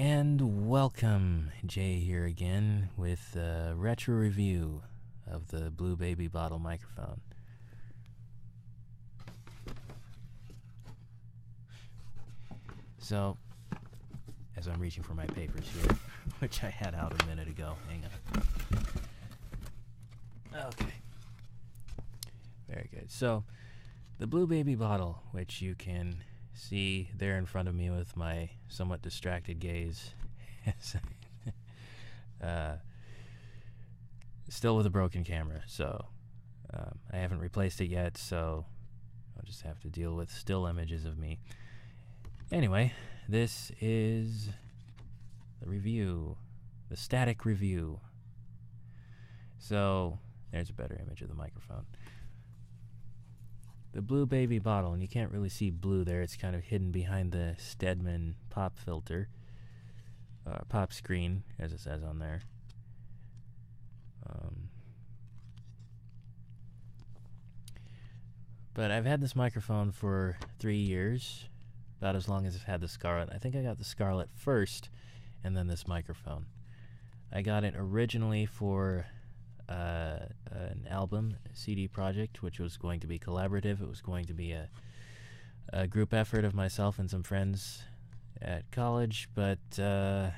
And welcome, Jay here again with a retro review of the Blue Baby bottle microphone. So, as I'm reaching for my papers here, which I had out a minute ago, hang on. Okay. Very good. So, the Blue Baby bottle, which you can see there in front of me with my somewhat distracted gaze, still with a broken camera, so I haven't replaced it yet, so I'll just have to deal with still images of me. Anyway, this is the review, the static review. So there's a better image of the microphone. The Blue Baby bottle, and you can't really see blue there, it's kind of hidden behind the Stedman pop filter, pop screen, as it says on there. But I've had this microphone for 3 years, about as long as I've had the Scarlett. I think I got the Scarlett first, and then this microphone. I got it originally for an album, a CD project, which was going to be collaborative. It was going to be a group effort of myself and some friends at college, but that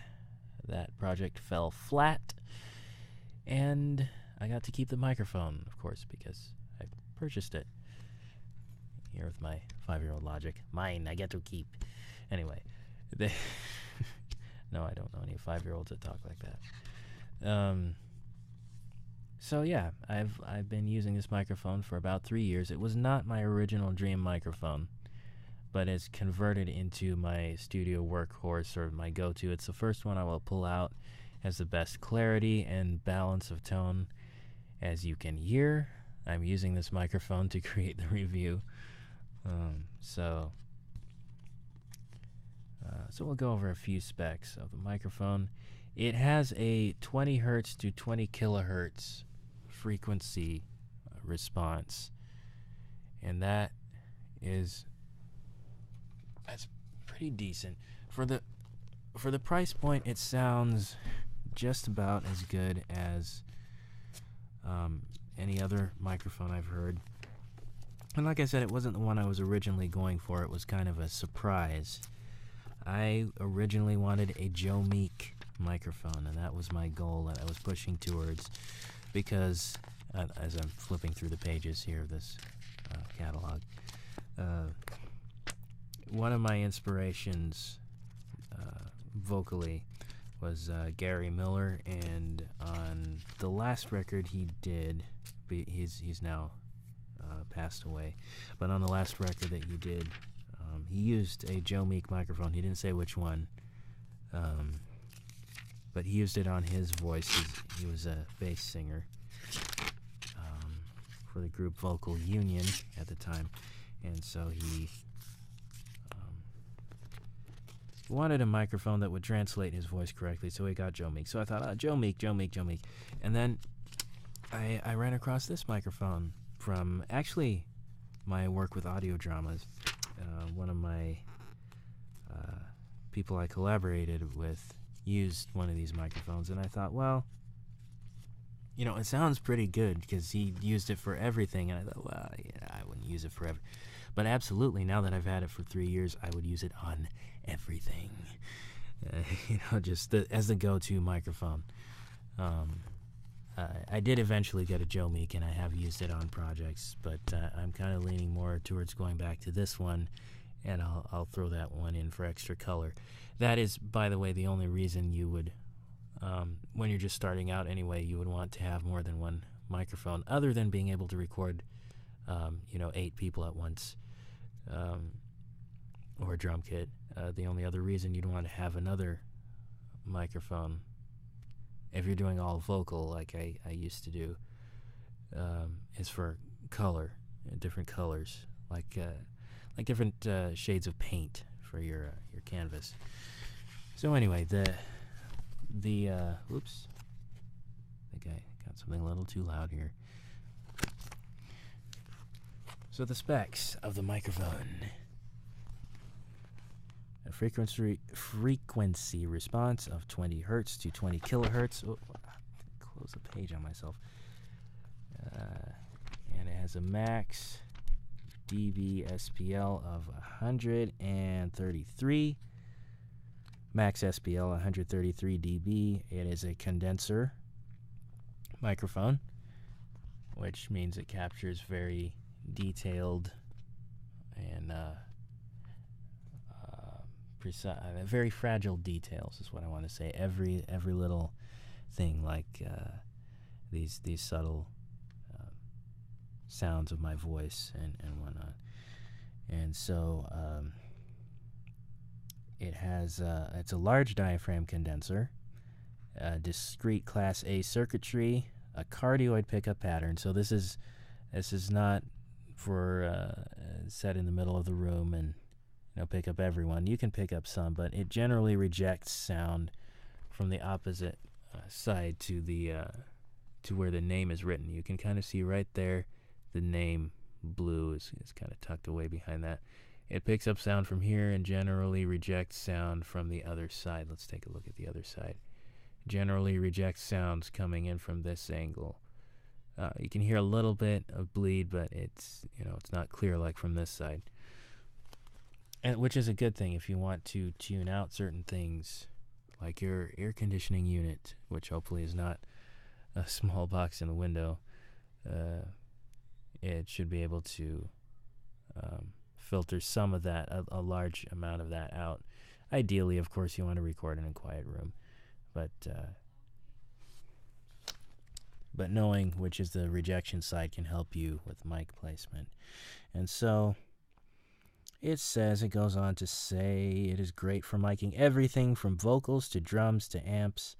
project fell flat, and I got to keep the microphone, of course, because I purchased it. Here with my 5-year-old logic. Mine, I get to keep. Anyway, no, I don't know any 5-year-olds that talk like that. So yeah, I've been using this microphone for about 3 years. It was not my original dream microphone, but it's converted into my studio workhorse, or my go-to. It's the first one I will pull out. Has the best clarity and balance of tone. As you can hear, I'm using this microphone to create the review. So we'll go over a few specs of the microphone. It has a 20 hertz to 20 kilohertz frequency response, and that's pretty decent for the price point. It sounds just about as good as any other microphone I've heard. And like I said, it wasn't the one I was originally going for. It was kind of a surprise. I originally wanted a Joe Meek microphone, and that was my goal that I was pushing towards, because as I'm flipping through the pages here of this catalog, one of my inspirations vocally was Gary Miller, and on the last record he did, he's now passed away, but on the last record that he did, he used a Joe Meek microphone. He didn't say which one, but he used it on his voice. He was a bass singer for the group Vocal Union at the time, and so he wanted a microphone that would translate his voice correctly, so he got Joe Meek. So I thought, Joe Meek. And then I ran across this microphone from actually my work with audio dramas. One of my people I collaborated with used one of these microphones, and I thought, well, it sounds pretty good, because he used it for everything, and I thought, well, yeah, I wouldn't use it for everything. But absolutely, now that I've had it for 3 years, I would use it on everything. Just as the go-to microphone. I did eventually get a Joe Meek, and I have used it on projects, but I'm kind of leaning more towards going back to this one, and I'll throw that one in for extra color. That is, by the way, the only reason you would, when you're just starting out anyway, you would want to have more than one microphone, other than being able to record 8 people at once, or a drum kit. The only other reason you'd want to have another microphone, if you're doing all vocal like I used to do, is for color, different colors, like different shades of paint for your canvas. So anyway, whoops, I think I got something a little too loud here. So the specs of the microphone. a frequency response of 20 hertz to 20 kilohertz. Oh, close the page on myself. And it has a max dB SPL of 133. Max SPL 133 dB. It is a condenser microphone, which means it captures very detailed and precise, very fragile details is what I want to say. Every little thing, like these subtle sounds of my voice and whatnot. And so it has it's a large diaphragm condenser, discrete Class A circuitry, a cardioid pickup pattern. So this is not for set in the middle of the room and pick up everyone. You can pick up some, but it generally rejects sound from the opposite side to the to where the name is written. You can kind of see right there the name blue is kind of tucked away behind that. It picks up sound from here and generally rejects sound from the other side. Let's take a look at the other side. Generally rejects sounds coming in from this angle. You can hear a little bit of bleed, but it's it's not clear like from this side. And which is a good thing if you want to tune out certain things, like your air conditioning unit, which hopefully is not a small box in the window. It should be able to filter some of that, a large amount of that out. Ideally, of course, you want to record in a quiet room, but knowing which is the rejection side can help you with mic placement. And so it goes on to say, it is great for miking everything from vocals to drums to amps,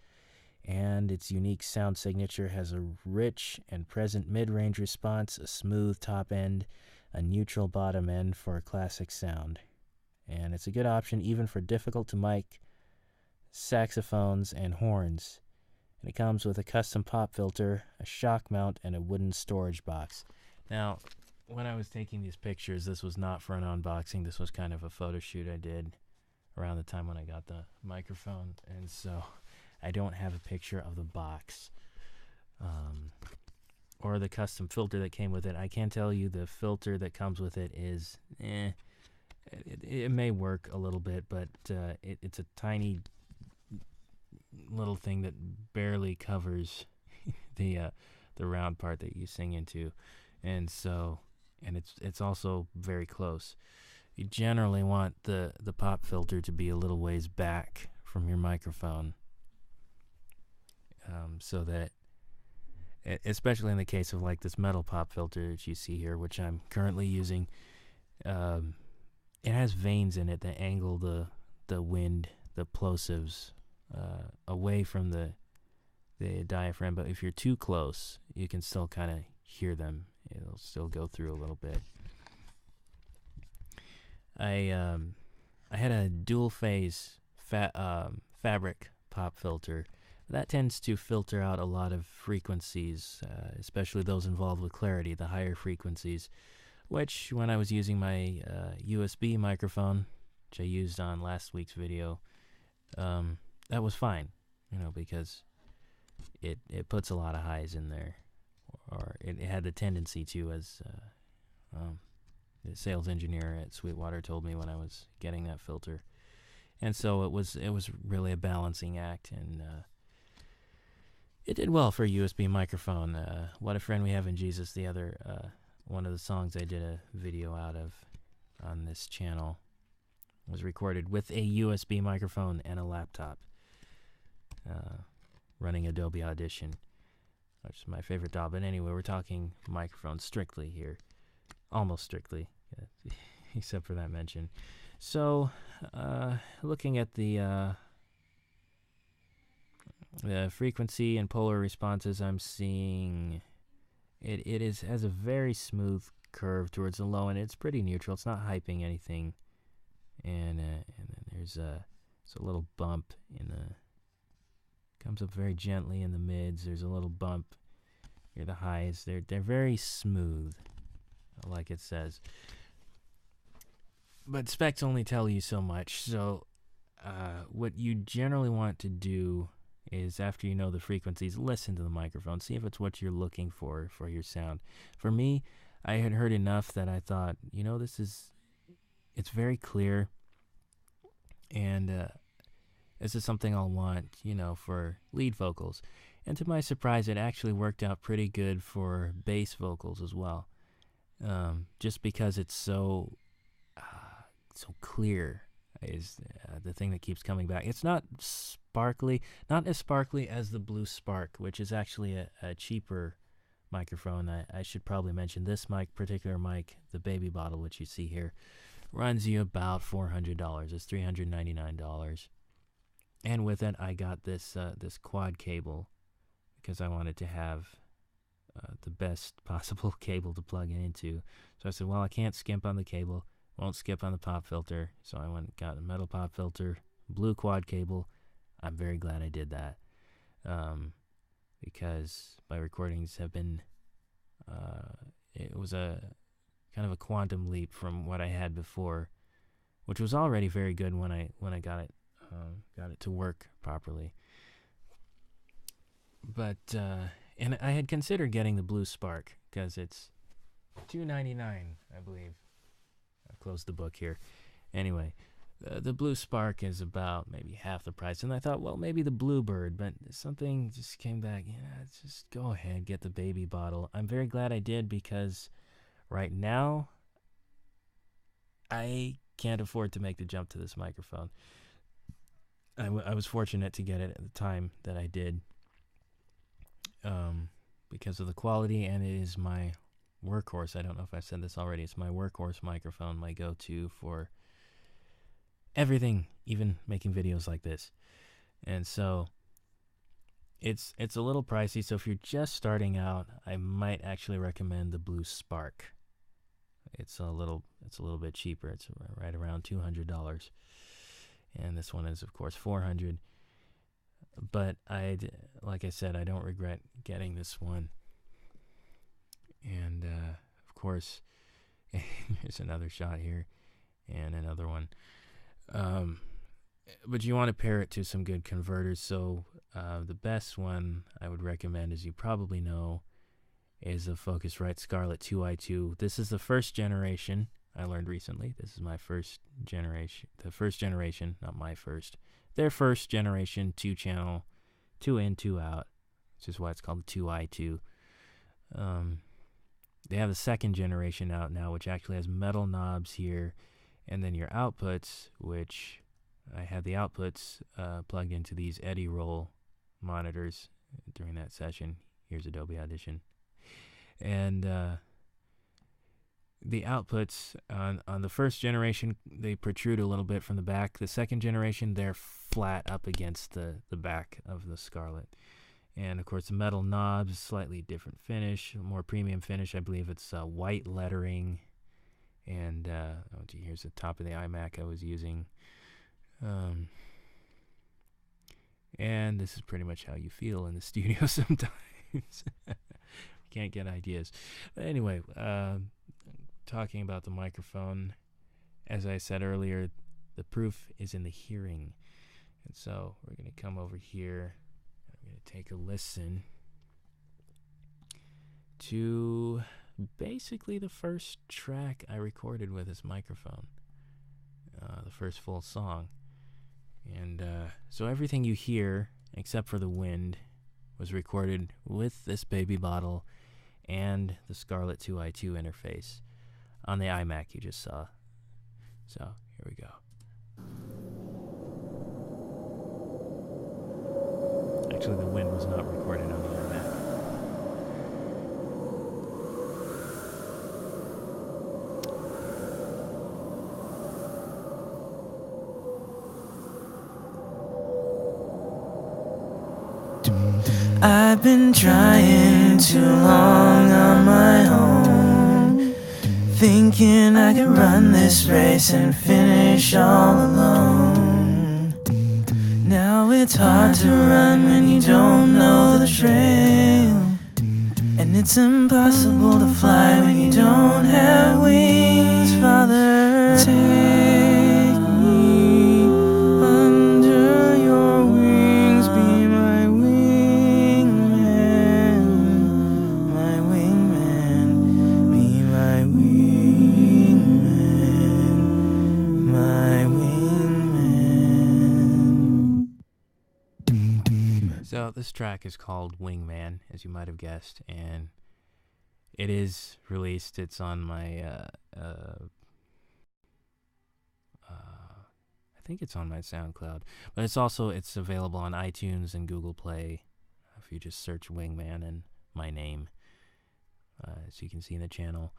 and its unique sound signature has a rich and present mid-range response, a smooth top end, a neutral bottom end for a classic sound. And it's a good option even for difficult to mic saxophones and horns. And it comes with a custom pop filter, a shock mount, and a wooden storage box. Now, when I was taking these pictures, this was not for an unboxing. This was kind of a photo shoot I did around the time when I got the microphone. And so I don't have a picture of the box or the custom filter that came with it. I can tell you the filter that comes with it is, it may work a little bit, but it's a tiny little thing that barely covers the round part that you sing into. And so, and it's also very close. You generally want the pop filter to be a little ways back from your microphone, so that, especially in the case of like this metal pop filter that you see here, which I'm currently using, it has vanes in it that angle the wind, the plosives, away from the diaphragm. But if you're too close, you can still kind of hear them. It'll still go through a little bit. I had a dual phase fabric pop filter. That tends to filter out a lot of frequencies, especially those involved with clarity, the higher frequencies, which when I was using my USB microphone, which I used on last week's video, that was fine, because it puts a lot of highs in there, or it had the tendency to, as the sales engineer at Sweetwater told me when I was getting that filter. And so it was really a balancing act, and it did well for a USB microphone. What a Friend We Have in Jesus, the other one of the songs I did a video out of on this channel, was recorded with a USB microphone and a laptop, running Adobe Audition, which is my favorite DAW. But anyway, we're talking microphones strictly here, almost strictly, except for that mention. So, looking at the frequency and polar responses, I'm seeing it has a very smooth curve towards the low, and it's pretty neutral. It's not hyping anything, and then there's a little bump in the, comes up very gently in the mids. There's a little bump here, the highs. They're very smooth, like it says. But specs only tell you so much. So what you generally want to do is, after you know the frequencies, listen to the microphone, see if it's what you're looking for your sound. For me, I had heard enough that I thought, it's very clear, and this is something I'll want, for lead vocals. And to my surprise, it actually worked out pretty good for bass vocals as well, just because it's so clear is the thing that keeps coming back. It's not sparkly, not as sparkly as the Blue Spark, which is actually a cheaper microphone. I should probably mention this particular mic, the Baby Bottle, which you see here, runs you about $400. It's $399. And with it, I got this quad cable because I wanted to have the best possible cable to plug it into. So I said, well, I can't skimp on the cable, won't skip on the pop filter. So I went and got a metal pop filter, blue quad cable. I'm very glad I did that, because my recordings have been, it was a kind of a quantum leap from what I had before, which was already very good when I got it to work properly. But and I had considered getting the Blue Spark because it's $299, I believe. I closed the book here. Anyway, the Blue Spark is about maybe half the price, and I thought, well, maybe the Bluebird, but something just came back. Just go ahead, get the Baby Bottle. I'm very glad I did, because right now I can't afford to make the jump to this microphone. I was fortunate to get it at the time that I did, because of the quality, and it is my workhorse. I don't know if I've said this already. It's my workhorse microphone, my go-to for everything, even making videos like this. And so it's a little pricey, so if you're just starting out, I might actually recommend the Blue Spark. It's a little bit cheaper. It's right around $200. And this one is, of course, $400. But like I said, I don't regret getting this one. And of course, here's another shot here, and another one. But you want to pair it to some good converters. So the best one I would recommend, as you probably know, is the Focusrite Scarlett 2i2. This is the first generation. I learned recently. This is my first generation. The first generation, not my first. Their first generation 2-channel, 2 in, 2 out, which is why it's called the 2i2. They have the second generation out now, which actually has metal knobs here, and then your outputs, which I had the outputs plugged into these Eddy Roll monitors during that session. Here's Adobe Audition. And the outputs on the first generation, they protrude a little bit from the back. The second generation, they're flat up against the back of the Scarlett. And of course, the metal knobs, slightly different finish, more premium finish. I believe it's white lettering. And here's the top of the iMac I was using. And this is pretty much how you feel in the studio sometimes. Can't get ideas. But anyway, talking about the microphone, as I said earlier, the proof is in the hearing. And so we're going to come over here. I'm going to take a listen to basically the first track I recorded with this microphone, the first full song. And so everything you hear, except for the wind, was recorded with this Baby Bottle and the Scarlett 2i2 interface on the iMac you just saw. So here we go. Actually, the wind was not recorded on the iMac. I've been trying too long on my own, thinking I could run this race and finish all alone. Now it's hard to run when you don't know the trail, and it's impossible to fly when you don't have wings. Father, take So this track is called Wingman, as you might have guessed, and it is released. It's on my, I think it's on my SoundCloud, but it's available on iTunes and Google Play. If you just search Wingman and my name, as you can see in the channel.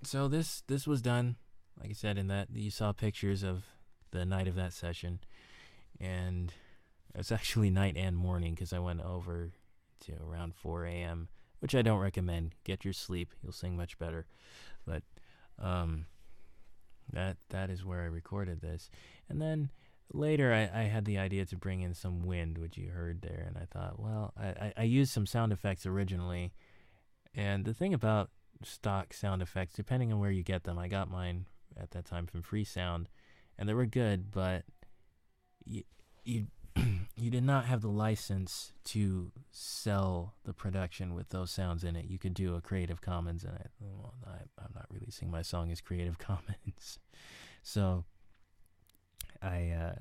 So this was done, like I said, in that you saw pictures of the night of that session, and it's actually night and morning because I went over to around 4 a.m., which I don't recommend. Get your sleep; you'll sing much better. But that is where I recorded this, and then later I had the idea to bring in some wind, which you heard there, and I thought, well, I used some sound effects originally, and the thing about stock sound effects, depending on where you get them, I got mine at that time from Free Sound, and they were good, but you you did not have the license to sell the production with those sounds in it. You could do a Creative Commons, and I'm not releasing my song as Creative Commons. So I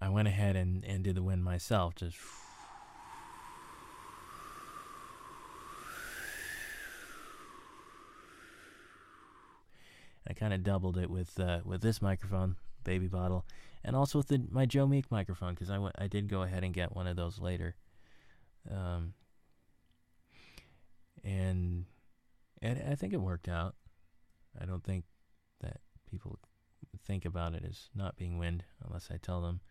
went ahead and did the wind myself. Just I kind of doubled it with this microphone, Baby Bottle, and also with my Joe Meek microphone, because I did go ahead and get one of those later, and I think it worked out. I don't think that people think about it as not being wind unless I tell them.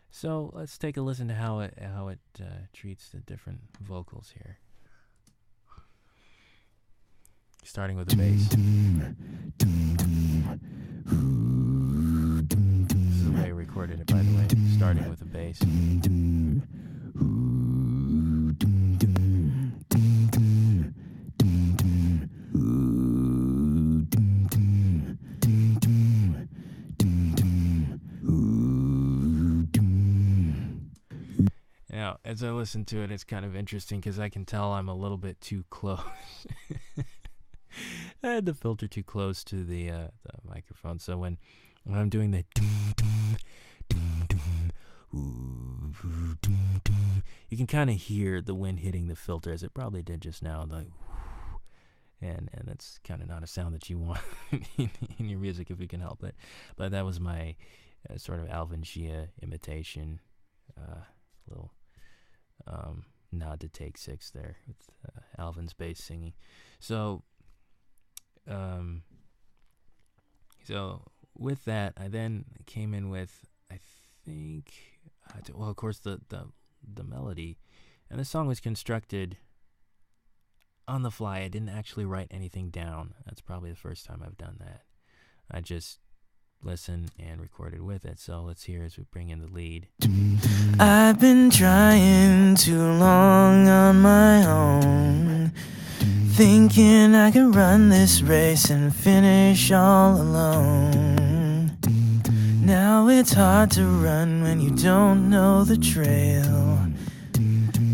So let's take a listen to how it treats the different vocals here. Starting with the bass. This is the way I recorded it, by the way. Starting with the bass. Now, as I listen to it, it's kind of interesting because I can tell I'm a little bit too close. I had the filter too close to the microphone, so when I'm doing the you can kind of hear the wind hitting the filter, as it probably did just now, and that's kind of not a sound that you want in your music if you can help it. But that was my sort of Alvin Shia imitation, little nod to Take 6 there with Alvin's bass singing. So with that, I then came in with, I think, well, of course, the melody, and the song was constructed on the fly. I didn't actually write anything down. That's probably the first time I've done that. I just listened and recorded with it. So let's hear as we bring in the lead. I've been trying too long on my own, thinking I could run this race and finish all alone. Now it's hard to run when you don't know the trail,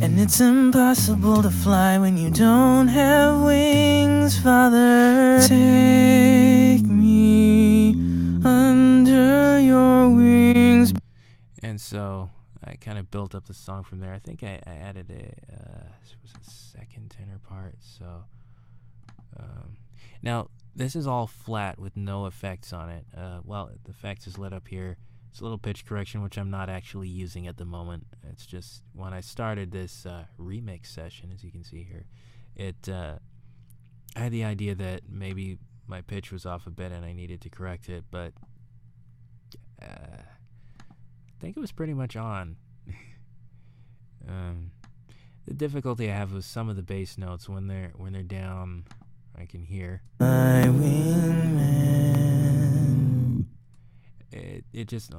and it's impossible to fly when you don't have wings. Father, take me under your wings. And so I kind of built up the song from there. I think I added a second tenor part. So now this is all flat with no effects on it. Well, the effects is lit up here. It's a little pitch correction, which I'm not actually using at the moment. It's just when I started this remix session, as you can see here, I had the idea that maybe my pitch was off a bit and I needed to correct it, but I think it was pretty much on. The difficulty I have with some of the bass notes when they're down, I can hear. My wingman. It just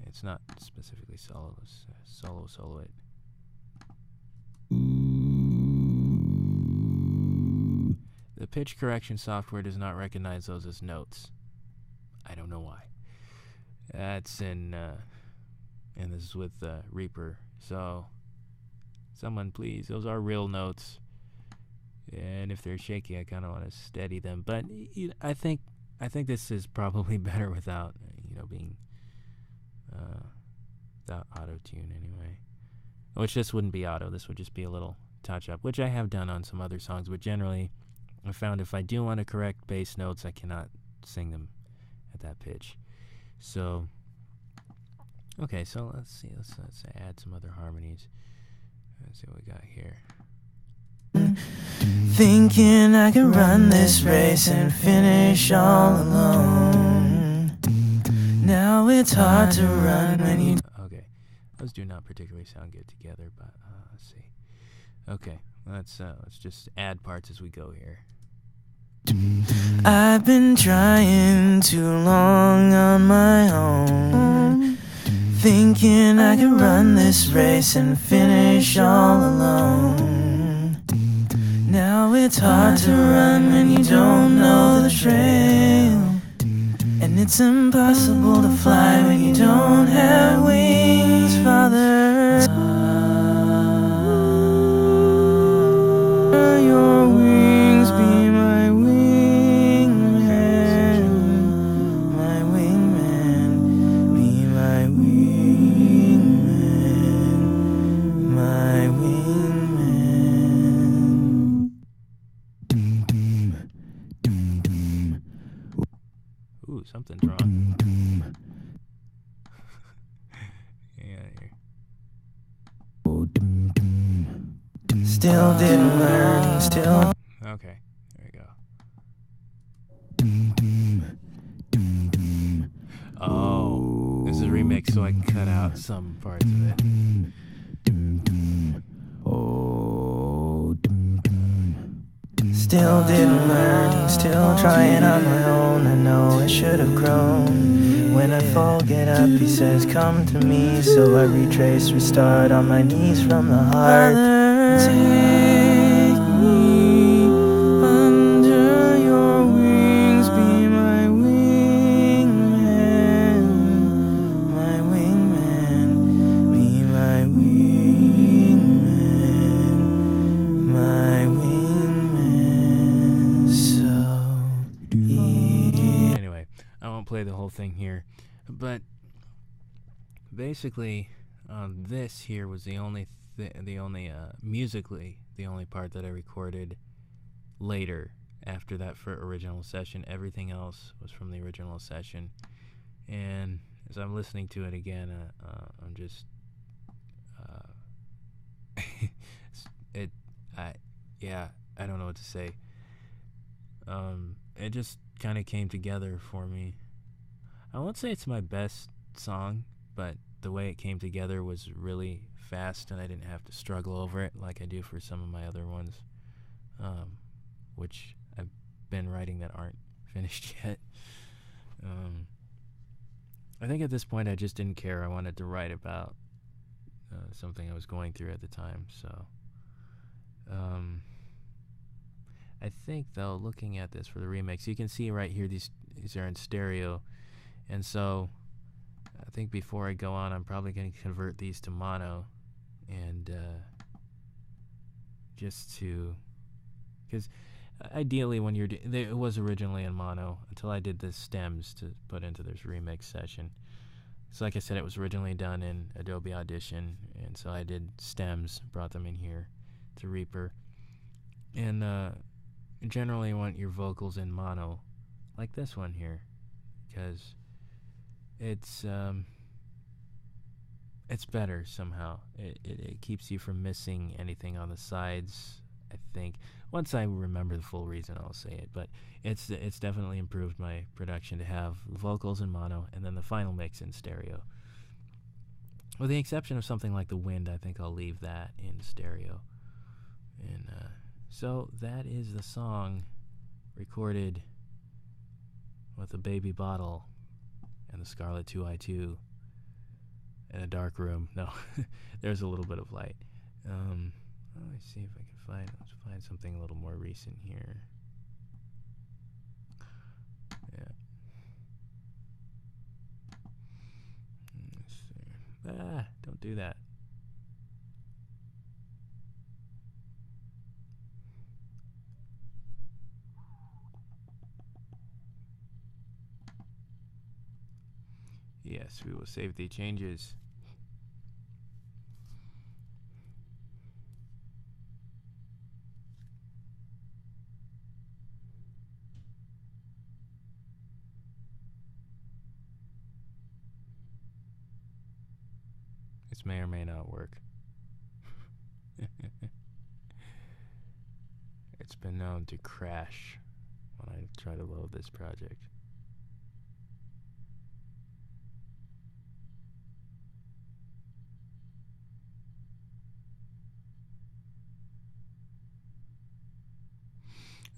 it's not specifically solo it. The pitch correction software does not recognize those as notes. I don't know why. That's and this is with Reaper. So someone please, those are real notes. And if they're shaky, I kind of want to steady them. But I think this is probably better without. being without auto-tune anyway. Which this wouldn't be auto, this would just be a little touch-up, which I have done on some other songs, but generally I found if I do want to correct bass notes, I cannot sing them at that pitch. So, okay, so let's see, let's add some other harmonies. Let's see what we got here. Thinking I could run this race and finish all alone. Now it's hard to run when you... Okay, those do not particularly sound good together, but let's see. Okay, let's just add parts as we go here. I've been trying too long on my own, thinking I could run this race and finish all alone. Now it's hard to run when you don't know the trail, and it's impossible to fly when you don't have wings, Father. Your wings be my wingman, my wingman, be my wingman, my wingman. Doom, doom, doom, doom. Ooh, something's wrong. Yeah, here. Oh, doom, doom. Still didn't learn, still. Okay, there we go. Oh, this is a remix, so I can cut out some parts of it. Still didn't learn, still trying on my own. I know I should have grown. When I fall, get up, he says, come to me. So I retrace, restart on my knees from the heart. Take me under your wings, be my wingman, my wingman, be my wingman, my wingman. So Anyway, I won't play the whole thing here, but basically, this here was the only musically the only part that I recorded later after that for original session. Everything else was from the original session, and as I'm listening to it again, I'm just I don't know what to say. It just kind of came together for me. I won't say it's my best song, but the way it came together was really fast, and I didn't have to struggle over it like I do for some of my other ones, which I've been writing that aren't finished yet. I think at this point I just didn't care. I wanted to write about something I was going through at the time, so I think, though, looking at this for the remix, you can see right here these are in stereo, and so I think before I go on, I'm probably going to convert these to mono, and just to, because ideally when you're it was originally in mono until I did the stems to put into this remix session. So like I said, it was originally done in Adobe Audition, and so I did stems, brought them in here to Reaper, and generally you want your vocals in mono, like this one here, because it's better somehow. It keeps you from missing anything on the sides, I think. Once I remember the full reason, I'll say it, but it's definitely improved my production to have vocals in mono and then the final mix in stereo. With the exception of something like The Wind, I think I'll leave that in stereo. And so that is the song recorded with a baby bottle and the Scarlett 2i2 in a dark room. No, there's a little bit of light. Let me see if I can let's find something a little more recent here. Yeah. Let's see. Don't do that. Yes, we will save the changes. This may or may not work. It's been known to crash when I try to load this project.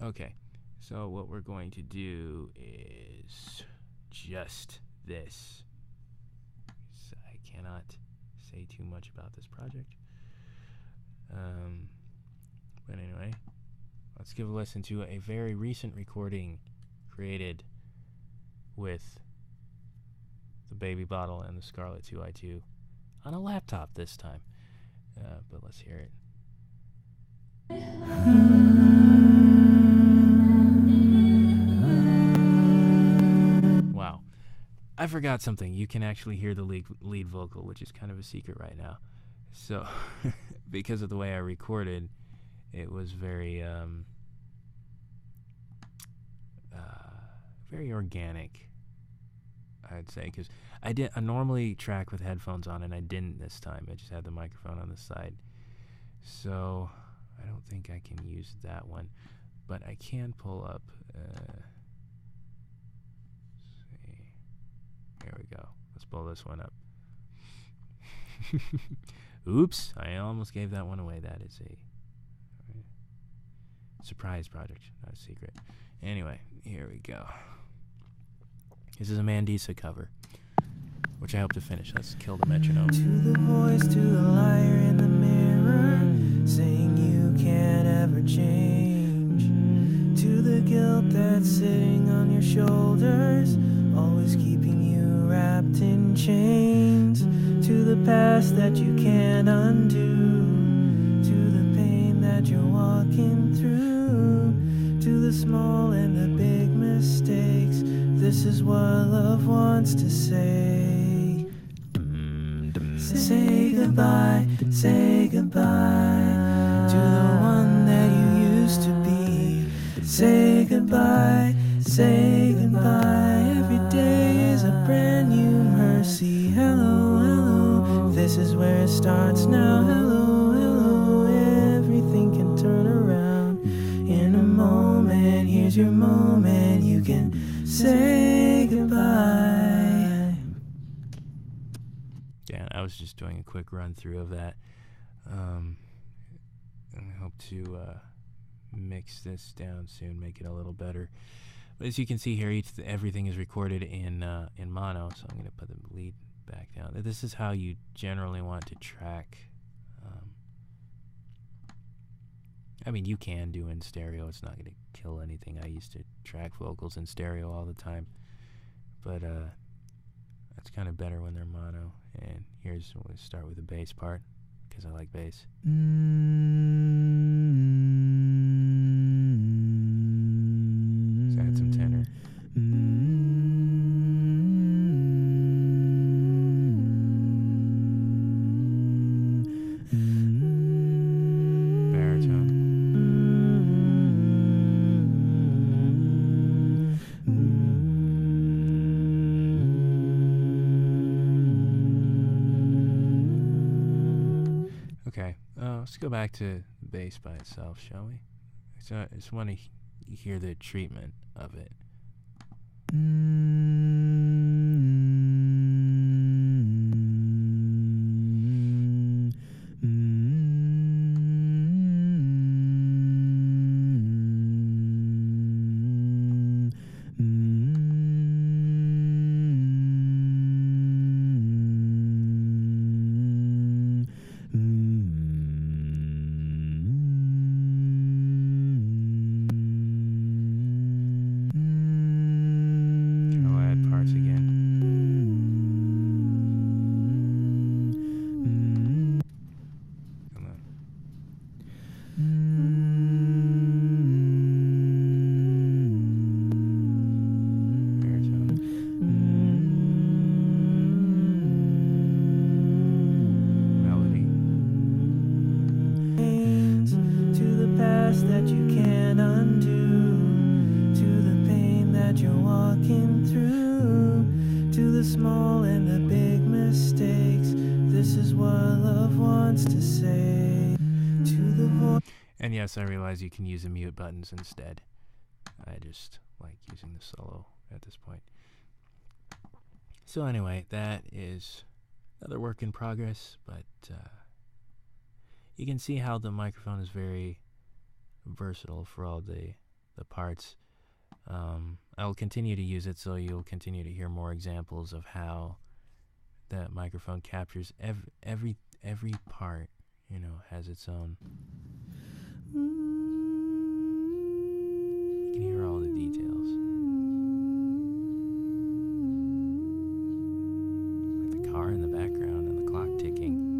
Okay, so what we're going to do is just this. So I cannot say too much about this project. But anyway, let's give a listen to a very recent recording created with the baby bottle and the Scarlett 2i2 on a laptop this time. But let's hear it. Wow. I forgot something. You can actually hear the lead vocal, which is kind of a secret right now. So, because of the way I recorded, it was very, very organic, I'd say, because I normally track with headphones on, and I didn't this time. I just had the microphone on the side. So, I don't think I can use that one, but I can pull up, see, there we go. Let's pull this one up. Oops, I almost gave that one away. That is a surprise project, not a secret. Anyway, here we go. This is a Mandisa cover, which I hope to finish. Let's kill the metronome. To the voice, to the liar in the mirror, saying you can't ever change. To the guilt that's sitting on your shoulders, always keeping you wrapped in chains. To the past that you can't undo, to the pain that you're walking through, to the small and the big mistakes. This is what love wants to say. Say goodbye, say goodbye to the one that you used to be. Say goodbye, say goodbye. Every day is a brand new mercy. Hello, hello, this is where it starts now. Hello, hello, everything can turn around in a moment. Here's your moment, you can say goodbye. Yeah, I was just doing a quick run through of that. I hope to mix this down soon, make it a little better. But as you can see here, everything is recorded in mono, so I'm going to put the lead back down. This is how you generally want to track. I mean, you can do in stereo. It's not going to kill anything. I used to track vocals in stereo all the time. But that's kind of better when they're mono. And we'll start with the bass part, because I like bass. Let's add some tenor. Okay, let's go back to the bass by itself, shall we? So I just want to hear the treatment of it. the small and the big mistakes. This is what love wants to say. To the voice. And yes, I realize you can use the mute buttons instead. I just like using the solo at this point. So anyway, that is another work in progress, but you can see how the microphone is very versatile for all the parts. I will continue to use it, so you'll continue to hear more examples of how that microphone captures every part, you know, has its own. You can hear all the details. Like the car in the background and the clock ticking.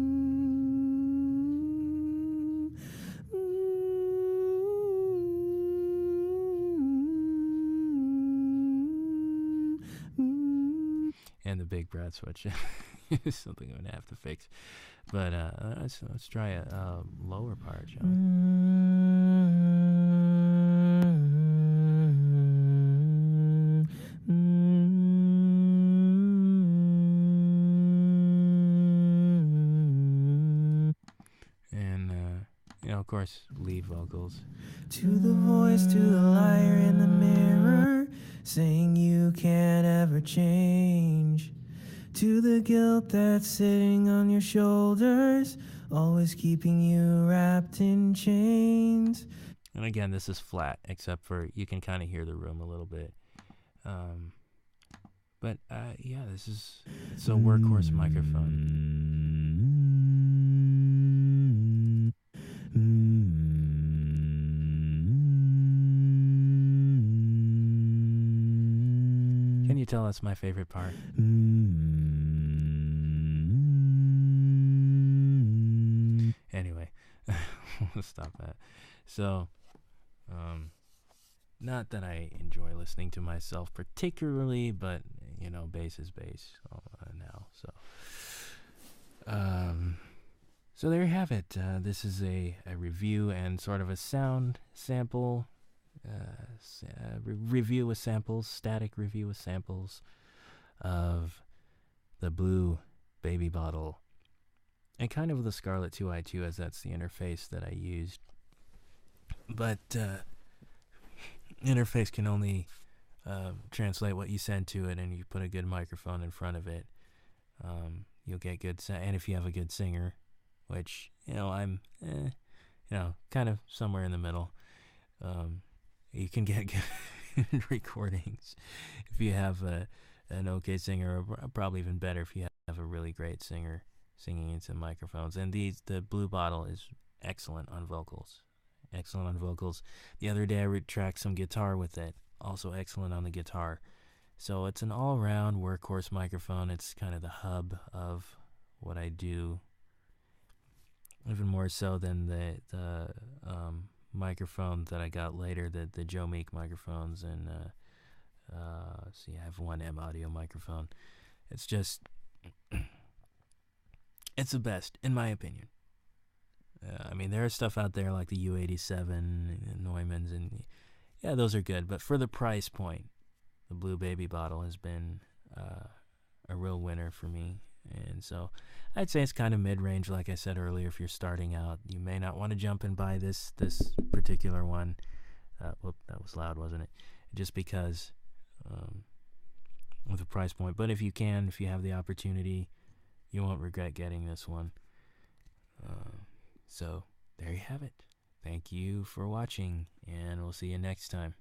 And the big breath switch is something I'm gonna have to fix. But let's try a lower part, shall we? And you know, of course, lead vocals. To the voice, to the liar in the mirror, saying you can't ever change. To the guilt that's sitting on your shoulders, always keeping you wrapped in chains. And again, this is flat, except for you can kind of hear the room a little bit. But yeah, it's a workhorse microphone. Can you tell that's my favorite part? Anyway, we'll stop that. So, not that I enjoy listening to myself particularly, but, you know, bass is bass now. So there you have it. This is a review and sort of a sound sample. Review with samples, static review with samples of the Blue Baby Bottle and kind of the Scarlett 2i2, as that's the interface that I used. But interface can only translate what you send to it, and you put a good microphone in front of it, you'll get good sound. And if you have a good singer, which, you know, I'm you know, kind of somewhere in the middle, you can get good recordings if you have an okay singer, or probably even better if you have a really great singer singing into microphones. And the Blue Bottle is excellent on vocals. Excellent on vocals. The other day I tracked some guitar with it. Also excellent on the guitar. So it's an all-around workhorse microphone. It's kind of the hub of what I do. Even more so than the microphone that I got later, the Joe Meek microphones, and see, I have one M audio microphone. It's just, it's the best, in my opinion. I mean, there is stuff out there like the U87 and Neumann's, and yeah, those are good, but for the price point, the Blue Baby Bottle has been a real winner for me. And so I'd say it's kind of mid-range, like I said earlier. If you're starting out, you may not want to jump and buy this particular one. Whoop, that was loud, wasn't it? Just because of the price point. But if you can, if you have the opportunity, you won't regret getting this one. So there you have it. Thank you for watching, and we'll see you next time.